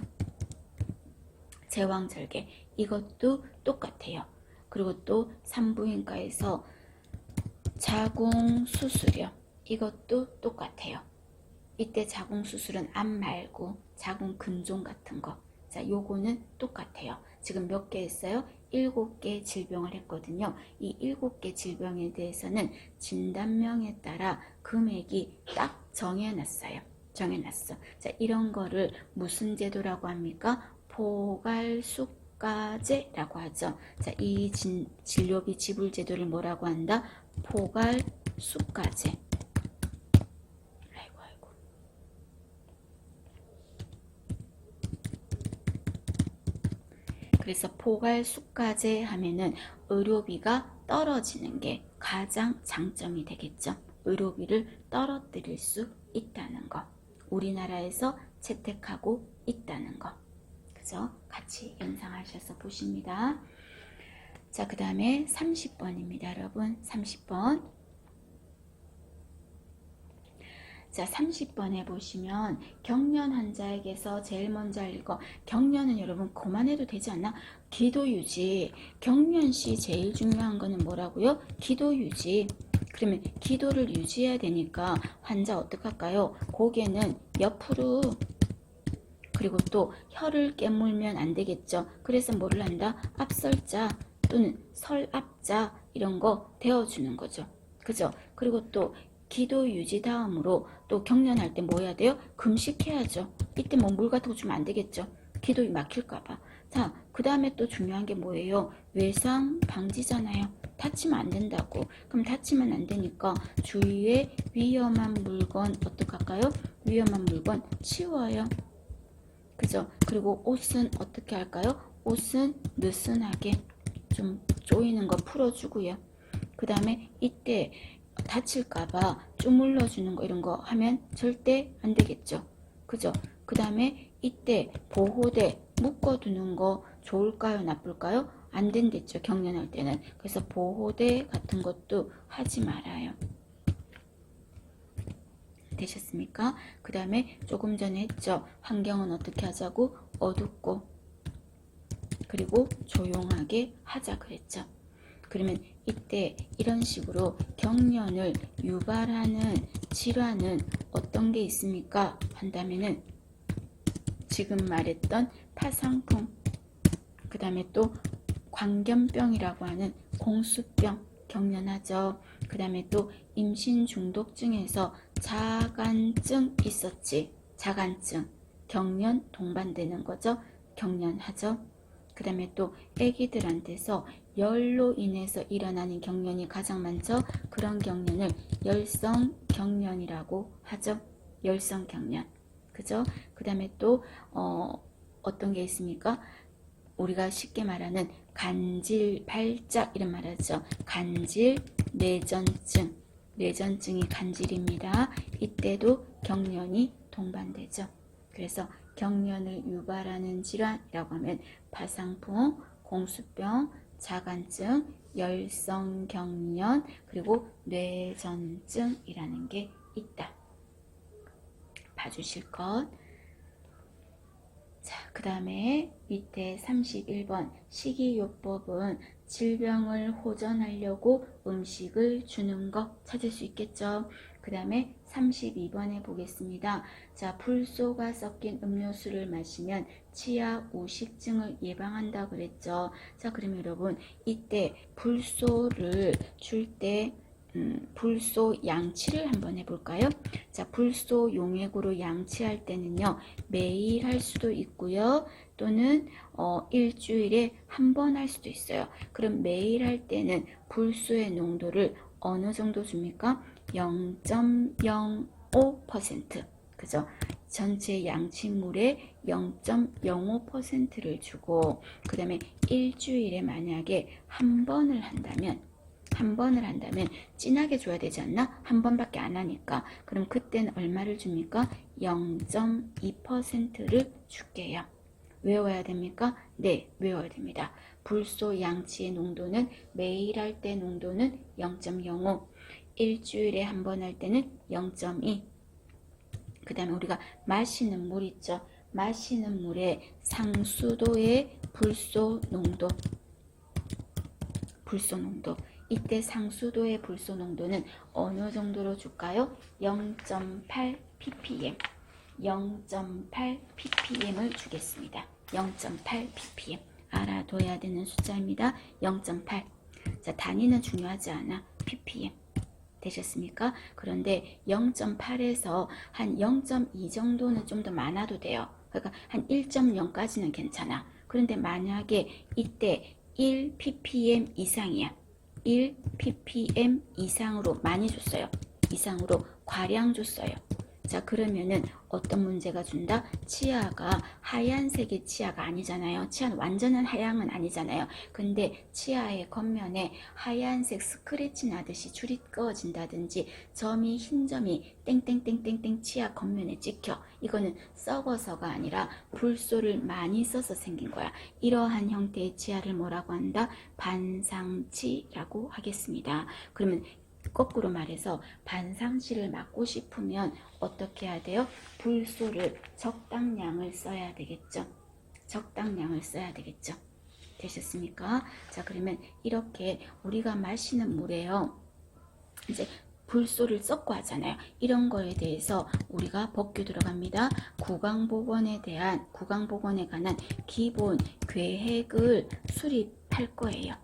제왕절개. 이것도 똑같아요. 그리고 또 산부인과에서 자궁수술이요. 이것도 똑같아요. 이때 자궁수술은 암 말고 자궁근종 같은 거. 자, 요거는 똑같아요. 지금 몇 개 했어요? 7개 질병을 했거든요. 이 7개 질병에 대해서는 진단명에 따라 금액이 딱 정해놨어요. 자, 이런 거를 무슨 제도라고 합니까? 포괄수가제라고 하죠. 자, 이 진료비 지불 제도를 뭐라고 한다? 포괄수가제. 그래서 포괄수가제 하면은 의료비가 떨어지는 게 가장 장점이 되겠죠. 의료비를 떨어뜨릴 수 있다는 거. 우리나라에서 채택하고 있다는 거. 그죠? 같이 연상하셔서 보십니다. 자, 그 다음에 30번입니다. 여러분, 30번. 자, 30번에 보시면 경련 환자에게서 제일 먼저 할 거, 경련은 여러분 그만해도 되지 않나? 기도 유지. 경련 시 제일 중요한 거는 뭐라고요? 기도 유지. 그러면 기도를 유지해야 되니까 환자 어떡할까요? 고개는 옆으로, 그리고 또 혀를 깨물면 안 되겠죠. 그래서 뭐를 한다? 앞설자 또는 설압자 이런 거 대어주는 거죠. 그죠? 그리고 또 기도 유지 다음으로 또 경련할 때 뭐 해야 돼요? 금식해야죠. 이때 뭐 물 같은 거 주면 안 되겠죠. 기도이 막힐까봐. 자, 그 다음에 또 중요한 게 뭐예요? 외상 방지잖아요. 다치면 안 된다고. 그럼 다치면 안 되니까 주위에 위험한 물건 어떡할까요? 위험한 물건 치워요. 그죠? 그리고 옷은 어떻게 할까요? 옷은 느슨하게 좀 조이는 거 풀어주고요. 그 다음에 이때 다칠까봐 주물러주는 거 이런 거 하면 절대 안 되겠죠. 그죠? 그 다음에 이때 보호대 묶어두는 거 좋을까요? 나쁠까요? 안 된댔죠. 경련할 때는. 그래서 보호대 같은 것도 하지 말아요. 되셨습니까? 그 다음에 조금 전에 했죠. 환경은 어떻게 하자고? 어둡고 그리고 조용하게 하자 그랬죠. 그러면 이때 이런 식으로 경련을 유발하는 질환은 어떤 게 있습니까? 한다면은 지금 말했던 파상풍, 그 다음에 또 광견병이라고 하는 공수병 경련하죠. 그 다음에 또 임신 중독증에서 자간증 있었지. 자간증 경련 동반되는 거죠. 경련하죠. 그 다음에 또 애기들한테서 열로 인해서 일어나는 경련이 가장 많죠. 그런 경련을 열성 경련이라고 하죠. 열성 경련. 그죠? 그 다음에 또 어떤 게 있습니까? 우리가 쉽게 말하는 간질 발작 이런 말 하죠. 간질 뇌전증. 뇌전증이 간질입니다. 이때도 경련이 동반되죠. 그래서 경련을 유발하는 질환이라고 하면 파상풍, 공수병, 자간증, 열성경련, 그리고 뇌전증이라는 게 있다. 봐주실 것. 자, 그 다음에 밑에 31번 식이요법은 질병을 호전하려고 음식을 주는 것 찾을 수 있겠죠. 그 다음에 32번에 보겠습니다. 자, 불소가 섞인 음료수를 마시면 치아 우식증을 예방한다 그랬죠. 자, 그러면 여러분 이때 불소를 줄 때 불소 양치를 한번 해볼까요? 자, 불소 용액으로 양치할 때는요, 매일 할 수도 있고요, 또는 일주일에 한 번 할 수도 있어요. 그럼 매일 할 때는 불소의 농도를 어느 정도 줍니까? 0.05%. 그죠? 전체 양치물의 0.05%를 주고, 그 다음에 일주일에 만약에 한 번을 한다면 진하게 줘야 되지 않나? 한 번밖에 안 하니까. 그럼 그때는 얼마를 줍니까? 0.2%를 줄게요. 외워야 됩니까? 네, 외워야 됩니다. 불소 양치의 농도는 매일 할 때 농도는 0.05, 일주일에 한 번 할 때는 0.2. 그 다음에 우리가 마시는 물 있죠? 마시는 물의 상수도의 불소 농도. 이때 상수도의 불소 농도는 어느 정도로 줄까요? 0.8 ppm. 0.8 ppm을 주겠습니다. 0.8 ppm. 알아둬야 되는 숫자입니다. 0.8. 자, 단위는 중요하지 않아. ppm. 되셨습니까? 그런데 0.8에서 한 0.2 정도는 좀 더 많아도 돼요. 그러니까 한 1.0까지는 괜찮아. 그런데 만약에 이때 1 ppm 이상이야. 1 ppm 이상으로 많이 줬어요. 이상으로 과량 줬어요. 자, 그러면은 어떤 문제가 준다? 치아가 하얀색의 치아가 아니잖아요. 치아는 완전한 하얀은 아니잖아요. 근데 치아의 겉면에 하얀색 스크래치 나듯이 줄이 그어진다든지 점이 흰 점이 땡땡땡땡땡 치아 겉면에 찍혀. 이거는 썩어서가 아니라 불소를 많이 써서 생긴 거야. 이러한 형태의 치아를 뭐라고 한다? 반상치라고 하겠습니다. 그러면 거꾸로 말해서 반상치를 막고 싶으면 어떻게 해야 돼요? 불소를 적당량을 써야 되겠죠. 적당량을 써야 되겠죠. 되셨습니까? 자, 그러면 이렇게 우리가 마시는 물에요, 이제 불소를 섞고 하잖아요. 이런 거에 대해서 우리가 법규 들어갑니다. 구강보건에 관한 기본 계획을 수립할 거예요.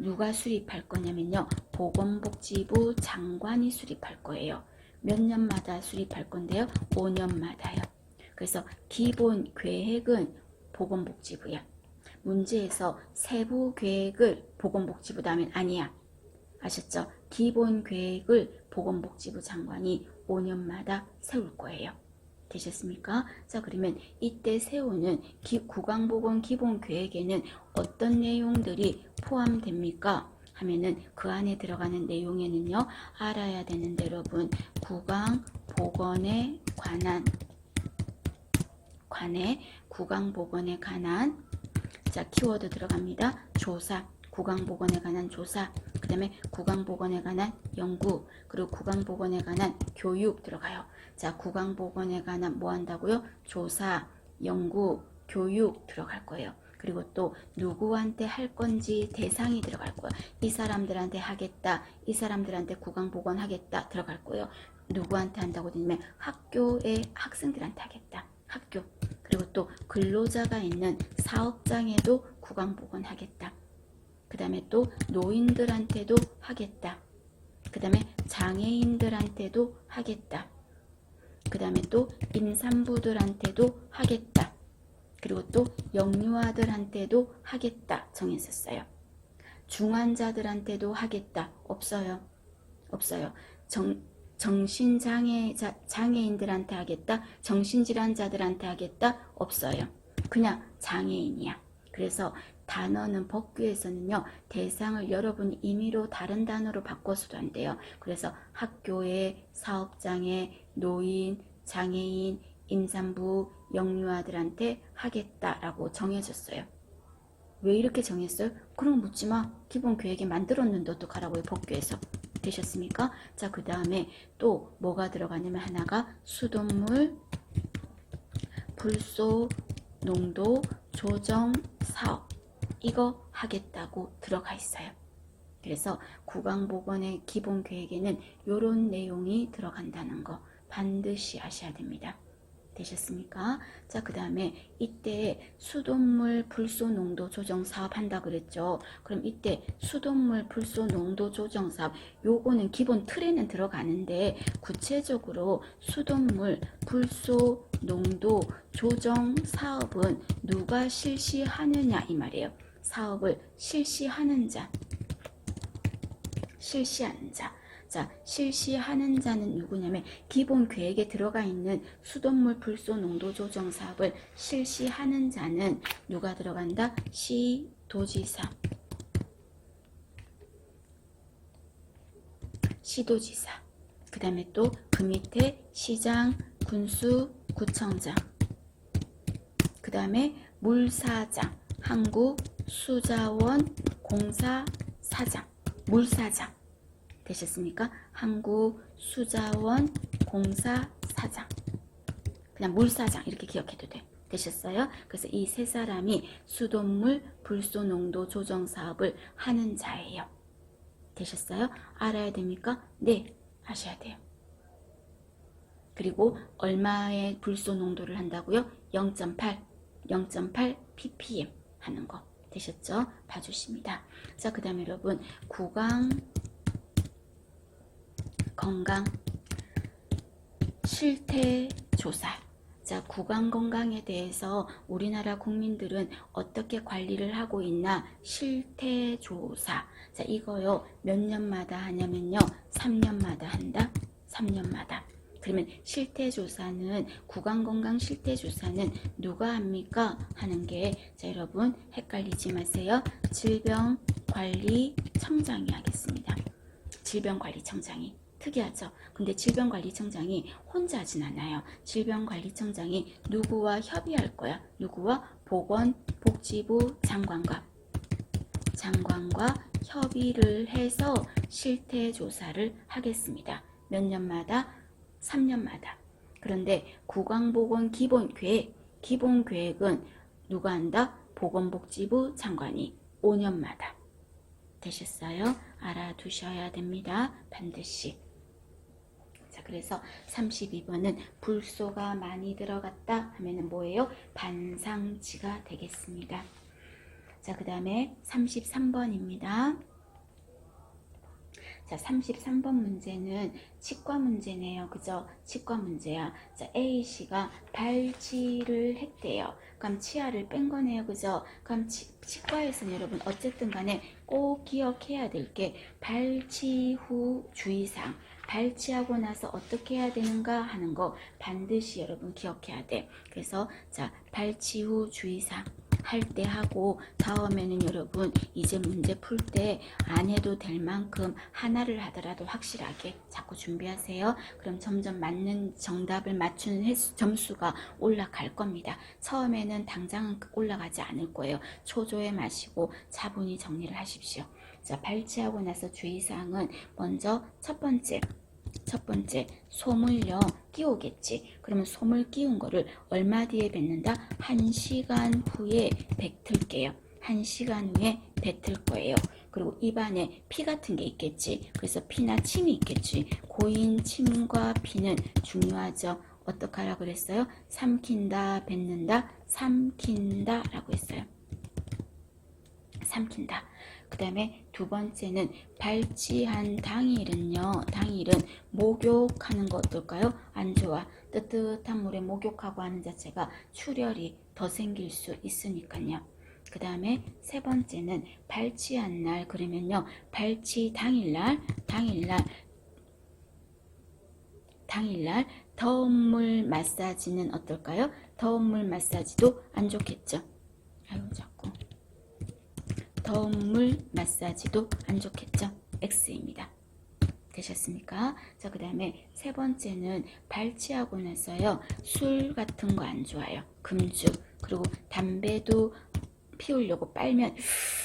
누가 수립할 거냐면요, 보건복지부 장관이 수립할 거예요. 몇 년마다 수립할 건데요, 5년마다요. 그래서 기본 계획은 보건복지부야. 문제에서 세부 계획을 보건복지부다 하면 아니야. 아셨죠? 기본 계획을 보건복지부 장관이 5년마다 세울 거예요. 되셨습니까? 자, 그러면 이때 세우는 구강보건 기본 계획에는 어떤 내용들이 포함됩니까? 하면은 그 안에 들어가는 내용에는요, 알아야 되는데 여러분, 구강보건에 관한 자, 키워드 들어갑니다. 조사, 구강보건에 관한 조사, 그 다음에 구강보건에 관한 연구, 그리고 구강보건에 관한 교육 들어가요. 자, 구강보건에 관한 뭐 한다고요? 조사, 연구, 교육 들어갈 거예요. 그리고 또 누구한테 할 건지 대상이 들어갈 거예요. 이 사람들한테 하겠다, 이 사람들한테 구강보건 하겠다 들어갈 거예요. 누구한테 한다고 되면 학교의 학생들한테 하겠다. 학교. 그리고 또 근로자가 있는 사업장에도 구강보건 하겠다. 그 다음에 또 노인들한테도 하겠다. 그 다음에 장애인들한테도 하겠다. 그 다음에 또 임산부들한테도 하겠다. 그리고 또 영유아들한테도 하겠다 정했었어요. 중환자들한테도 하겠다. 없어요. 장애인들한테 하겠다, 정신질환자들한테 하겠다, 없어요. 그냥 장애인이야. 그래서 단어는 법규에서는요, 대상을 여러분이 임의로 다른 단어로 바꿔서도 안 돼요. 그래서 학교에 사업장애, 노인, 장애인, 임산부, 영유아들한테 하겠다라고 정해졌어요. 왜 이렇게 정했어요? 그런 거 묻지 마. 기본 계획에 만들었는데 어떡하라고요, 법규에서. 되셨습니까? 자, 그 다음에 또 뭐가 들어가냐면 하나가 수돗물 불소 농도 조정 사업, 이거 하겠다고 들어가 있어요. 그래서 구강보건의 기본 계획에는 이런 내용이 들어간다는 거 반드시 아셔야 됩니다. 되셨습니까? 자, 그 다음에 이때 수돗물 불소 농도 조정 사업 한다 그랬죠. 그럼 이때 수돗물 불소 농도 조정 사업, 요거는 기본 틀에는 들어가는데 구체적으로 수돗물 불소 농도 조정 사업은 누가 실시하느냐 이 말이에요. 사업을 실시하는 자, 실시하는 자. 자, 실시하는 자는 누구냐면 기본 계획에 들어가 있는 수돗물 불소 농도 조정 사업을 실시하는 자는 누가 들어간다? 시도지사. 시도지사. 그 다음에 또 그 밑에 시장, 군수, 구청장. 그 다음에 물사장, 한국수자원공사사장, 물사장. 되셨습니까? 한국수자원공사사장. 그냥 물사장 이렇게 기억해도 돼. 되셨어요? 그래서 이 세 사람이 수돗물 불소 농도 조정 사업을 하는 자예요. 되셨어요? 알아야 됩니까? 네, 아셔야 돼요. 그리고 얼마의 불소 농도를 한다고요? 0.8 ppm 하는 거. 되셨죠? 봐주십니다. 자, 그 다음에 여러분 구강 건강 실태조사. 자, 구강 건강에 대해서 우리나라 국민들은 어떻게 관리를 하고 있나 실태조사. 자, 이거요 몇 년마다 하냐면요 3년마다 한다. 3년마다. 그러면 실태조사는 구강건강 실태조사는 누가 합니까? 하는 게, 자, 여러분 헷갈리지 마세요. 질병관리청장이 하겠습니다. 질병관리청장이. 특이하죠? 근데 질병관리청장이 혼자 하진 않아요. 질병관리청장이 누구와 협의할 거야? 누구와? 보건복지부 장관과 협의를 해서 실태조사를 하겠습니다. 몇 년마다? 3년마다. 그런데 구강보건 기본계획은 누가 한다? 보건복지부 장관이 5년마다. 되셨어요? 알아두셔야 됩니다. 반드시. 자, 그래서 32번은 불소가 많이 들어갔다 하면은 뭐예요? 반상치가 되겠습니다. 자, 그 다음에 33번입니다. 자, 33번 문제는 치과 문제네요. 그죠? 치과 문제야. 자, A씨가 발치를 했대요. 그럼 치아를 뺀 거네요. 그죠? 그럼 치과에서는 여러분 어쨌든 간에 꼭 기억해야 될 게 발치 후 주의사항. 발치하고 나서 어떻게 해야 되는가 하는 거 반드시 여러분 기억해야 돼. 그래서 자, 발치 후 주의사항 할 때 하고, 다음에는 여러분 이제 문제 풀 때 안 해도 될 만큼 하나를 하더라도 확실하게 자꾸 준비하세요. 그럼 점점 맞는 정답을 맞추는 점수가 올라갈 겁니다. 처음에는 당장은 올라가지 않을 거예요. 초조해 마시고 차분히 정리를 하십시오. 자, 발치하고 나서 주의사항은 먼저 첫 번째 솜을요 끼우겠지. 그러면 솜을 끼운 거를 얼마 뒤에 뱉는다? 1시간 후에 뱉을게요. 1시간 후에 뱉을 거예요. 그리고 입안에 피 같은 게 있겠지. 그래서 피나 침이 있겠지. 고인 침과 피는 중요하죠. 어떻게 하라고 그랬어요? 삼킨다, 뱉는다, 삼킨다 라고 했어요. 삼킨다. 그 다음에 두 번째는 발치한 당일은 목욕하는 거 어떨까요? 안 좋아. 뜨뜻한 물에 목욕하고 하는 자체가 출혈이 더 생길 수 있으니까요. 그 다음에 세 번째는 발치한 날, 그러면요 발치 당일날 당일날 더운 물 마사지는 어떨까요? 더운 물 마사지도 안 좋겠죠. 아유 자꾸 더운 물 마사지도 안 좋겠죠. X입니다. 되셨습니까? 자, 그 다음에 세 번째는 발치하고 나서요. 술 같은 거 안 좋아요. 금주. 그리고 담배도 피우려고 빨면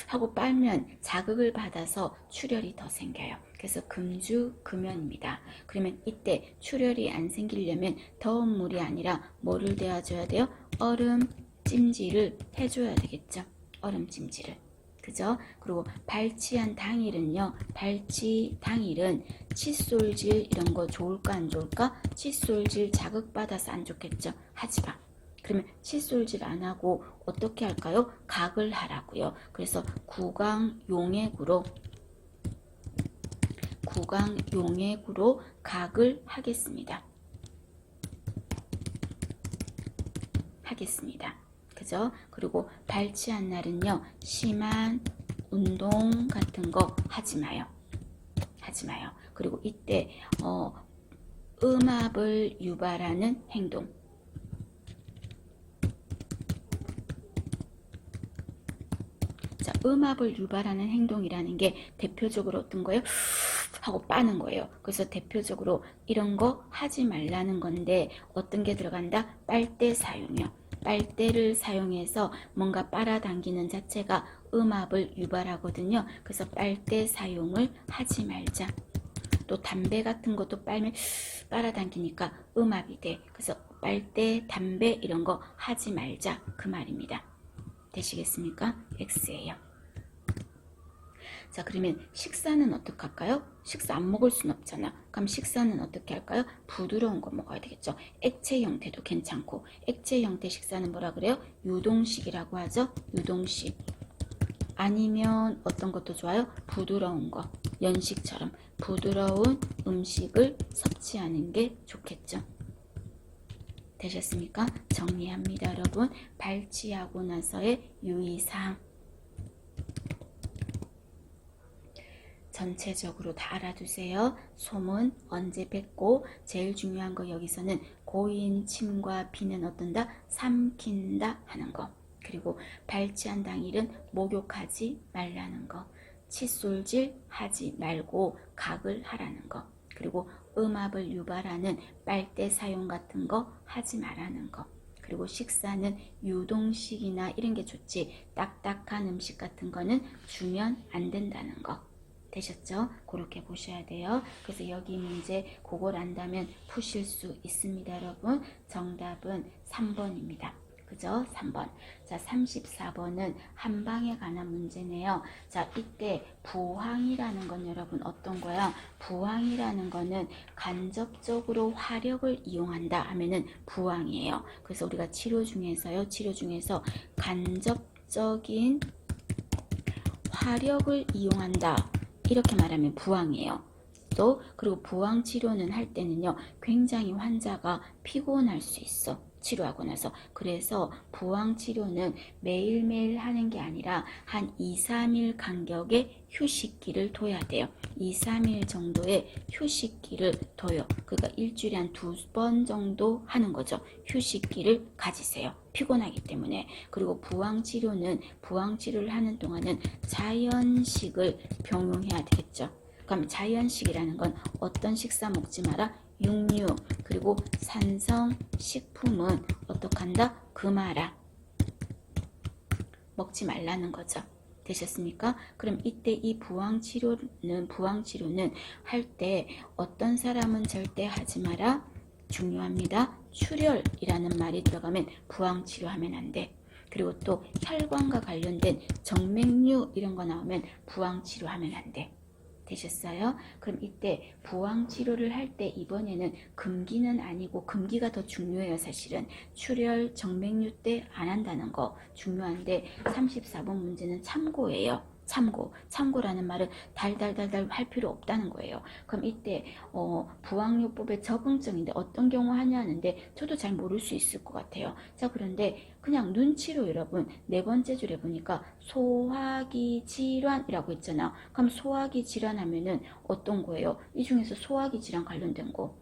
하고 빨면 자극을 받아서 출혈이 더 생겨요. 그래서 금주 금연입니다. 그러면 이때 출혈이 안 생기려면 더운 물이 아니라 뭐를 데워줘야 돼요? 얼음 찜질을 해줘야 되겠죠. 얼음 찜질을. 그죠? 그리고 발치한 당일은요. 발치 당일은 칫솔질 이런 거 좋을까 안 좋을까? 칫솔질 자극받아서 안 좋겠죠. 하지 마. 그러면 칫솔질 안 하고 어떻게 할까요? 각을 하라고요. 그래서 구강용액으로 각을 하겠습니다. 그죠? 그리고 발치한 날은요. 심한 운동 같은 거 하지 마요. 그리고 이때 음압을 유발하는 행동. 자, 음압을 유발하는 행동이라는 게 대표적으로 어떤 거예요? 하고 빠는 거예요. 그래서 대표적으로 이런 거 하지 말라는 건데 어떤 게 들어간다? 빨대 사용이요. 빨대를 사용해서 뭔가 빨아당기는 자체가 음압을 유발하거든요. 그래서 빨대 사용을 하지 말자. 또 담배 같은 것도 빨아당기니까 음압이 돼. 그래서 빨대, 담배 이런 거 하지 말자 그 말입니다. 되시겠습니까? X예요. 자, 그러면 식사는 어떻게 할까요? 식사 안 먹을 순 없잖아. 그럼 식사는 어떻게 할까요? 부드러운 거 먹어야 되겠죠. 액체 형태도 괜찮고. 액체 형태 식사는 뭐라 그래요? 유동식이라고 하죠. 유동식. 아니면 어떤 것도 좋아요? 부드러운 거. 연식처럼 부드러운 음식을 섭취하는 게 좋겠죠. 되셨습니까? 정리합니다, 여러분. 발치하고 나서의 유의사항. 전체적으로 다 알아두세요. 솜은 언제 뱉고 제일 중요한 거 여기서는 고인 침과 비는 어떤다? 삼킨다 하는 거. 그리고 발치한 당일은 목욕하지 말라는 거. 칫솔질 하지 말고 각을 하라는 거. 그리고 음압을 유발하는 빨대 사용 같은 거 하지 말라는 거. 그리고 식사는 유동식이나 이런 게 좋지 딱딱한 음식 같은 거는 주면 안 된다는 거. 되셨죠? 그렇게 보셔야 돼요. 그래서 여기 문제 그걸 안다면 푸실 수 있습니다, 여러분. 정답은 3번입니다. 그죠? 3번. 자, 34번은 한방에 관한 문제네요. 자, 이때 부항이라는 건 여러분 어떤 거야? 부항이라는 거는 간접적으로 화력을 이용한다 하면은 부항이에요. 그래서 우리가 치료 중에서 간접적인 화력을 이용한다. 이렇게 말하면 부항이에요. 또 그리고 부항 치료는 할 때는요. 굉장히 환자가 피곤할 수 있어. 치료하고 나서. 그래서 부항 치료는 매일매일 하는 게 아니라 한 2, 3일 간격의 휴식기를 둬야 돼요. 2, 3일 정도의 휴식기를 둬요. 그러니까 일주일에 한 2번 정도 하는 거죠. 휴식기를 가지세요. 피곤하기 때문에. 그리고 부항 치료를 하는 동안은 자연식을 병용해야 되겠죠. 그럼 자연식이라는 건 어떤 식사 먹지 마라? 육류 그리고 산성 식품은 어떻게 한다? 금하라. 먹지 말라는 거죠. 되셨습니까? 그럼 이때 이 부항 치료는 할 때 어떤 사람은 절대 하지 마라. 중요합니다. 출혈이라는 말이 들어가면 부항 치료하면 안 돼. 그리고 또 혈관과 관련된 정맥류 이런 거 나오면 부항 치료하면 안 돼. 되셨어요? 그럼 이때 부항 치료를 할 때 이번에는 금기는 아니고 금기가 더 중요해요. 사실은 출혈 정맥류 때 안 한다는 거 중요한데 34번 문제는 참고예요. 참고라는 말은 달달달달 할 필요 없다는 거예요. 그럼 이때 부항요법의 적응증인데 어떤 경우 하냐는데 저도 잘 모를 수 있을 것 같아요. 자, 그런데 그냥 눈치로 여러분 네 번째 줄에 보니까 소화기 질환이라고 있잖아. 그럼 소화기 질환 하면은 어떤 거예요? 이 중에서 소화기 질환 관련된 거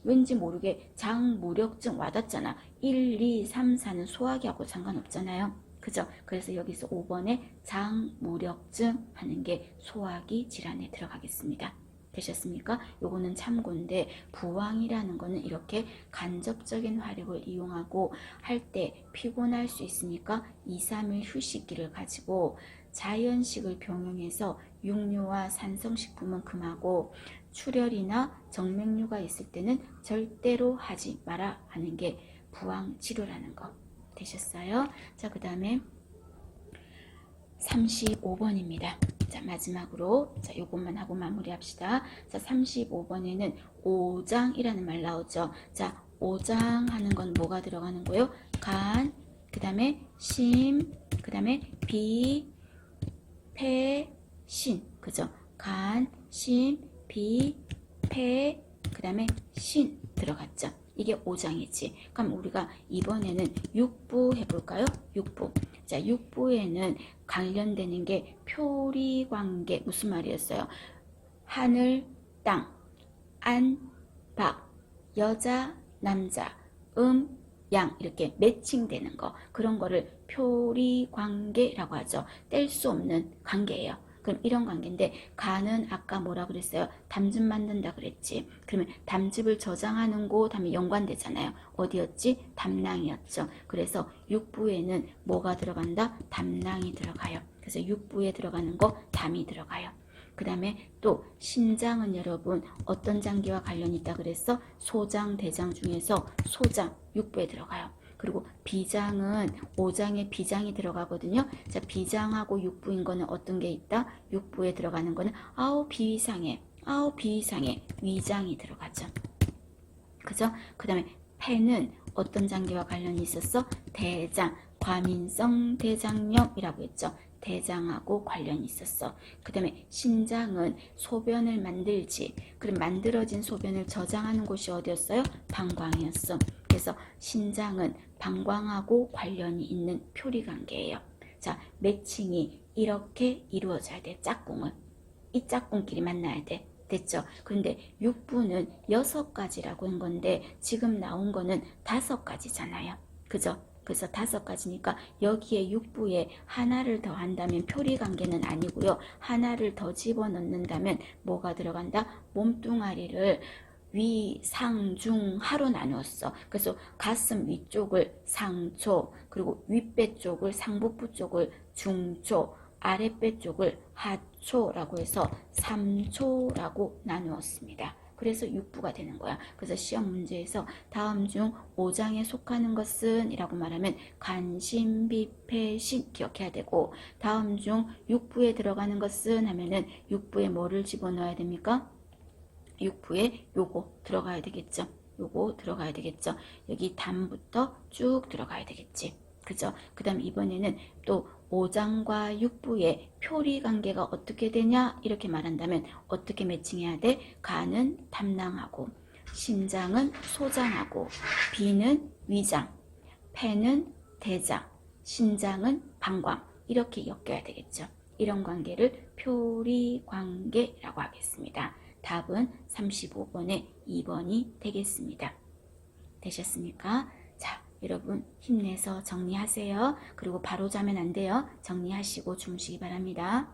왠지 모르게 장무력증 와닿잖아. 1, 2, 3, 4는 소화기하고 상관없잖아요. 그죠? 그래서 여기서 5번에 장무력증 하는 게 소화기 질환에 들어가겠습니다. 되셨습니까? 요거는 참고인데 부항이라는 거는 이렇게 간접적인 화력을 이용하고 할 때 피곤할 수 있으니까 2, 3일 휴식기를 가지고 자연식을 병행해서 육류와 산성식품은 금하고 출혈이나 정맥류가 있을 때는 절대로 하지 마라 하는 게 부항 치료라는 거. 되셨어요? 자, 그 다음에 35번입니다. 자, 마지막으로 자, 요것만 하고 마무리합시다. 자, 35번에는 오장이라는 말 나오죠. 자, 오장 하는 건 뭐가 들어가는 거예요? 간, 그 다음에 심, 그 다음에 비, 폐, 신. 그죠? 간, 심, 비, 폐, 그 다음에 신 들어갔죠. 이게 오장이지. 그럼 우리가 이번에는 육부 해볼까요? 육부. 자, 육부에는 관련되는 게 표리관계. 무슨 말이었어요? 하늘, 땅, 안, 박, 여자, 남자, 양 이렇게 매칭되는 거. 그런 거를 표리관계라고 하죠. 뗄 수 없는 관계예요. 그럼 이런 관계인데 간은 아까 뭐라 그랬어요? 담즙 만든다 그랬지. 그러면 담즙을 저장하는 곳 하면 연관되잖아요. 어디였지? 담낭이었죠. 그래서 육부에는 뭐가 들어간다? 담낭이 들어가요. 그래서 육부에 들어가는 거 담이 들어가요. 그 다음에 또 신장은 여러분 어떤 장기와 관련이 있다 그랬어? 소장, 대장 중에서 소장, 육부에 들어가요. 그리고 비장은 5장에 비장이 들어가거든요. 자, 비장하고 육부인 거는 어떤 게 있다? 육부에 들어가는 거는 비위상에 위장이 들어가죠. 그죠? 그 다음에 폐는 어떤 장기와 관련이 있었어? 대장, 과민성 대장염이라고 했죠. 대장하고 관련이 있었어. 그 다음에 신장은 소변을 만들지. 그럼 만들어진 소변을 저장하는 곳이 어디였어요? 방광이었어. 그래서 신장은 방광하고 관련이 있는 표리관계예요. 자, 매칭이 이렇게 이루어져야 돼. 짝꿍은. 이 짝꿍끼리 만나야 돼. 됐죠? 그런데 육부는 6가지라고 한 건데 지금 나온 거는 5가지잖아요. 그죠? 그래서 5가지니까 여기에 육부에 하나를 더 한다면 표리관계는 아니고요. 하나를 더 집어넣는다면 뭐가 들어간다? 몸뚱아리를 위, 상, 중, 하로 나누었어. 그래서 가슴 위쪽을 상초, 그리고 윗배 쪽을 상복부 쪽을 중초, 아랫배 쪽을 하초라고 해서 3초라고 나누었습니다. 그래서 육부가 되는 거야. 그래서 시험 문제에서 다음 중 5장에 속하는 것은 이라고 말하면 간신, 비폐, 신 기억해야 되고 다음 중 육부에 들어가는 것은 하면은 육부에 뭐를 집어넣어야 됩니까? 육부에 요거 들어가야 되겠죠. 요거 들어가야 되겠죠. 여기 담부터 쭉 들어가야 되겠지. 그죠? 그 다음 이번에는 또 5장과 육부의 표리관계가 어떻게 되냐 이렇게 말한다면 어떻게 매칭해야 돼? 간은 담낭하고 신장은 소장하고 비는 위장, 폐는 대장, 신장은 방광 이렇게 엮여야 되겠죠. 이런 관계를 표리관계라고 하겠습니다. 답은 35번에 2번이 되겠습니다. 되셨습니까? 자, 여러분 힘내서 정리하세요. 그리고 바로 자면 안 돼요. 정리하시고 주무시기 바랍니다.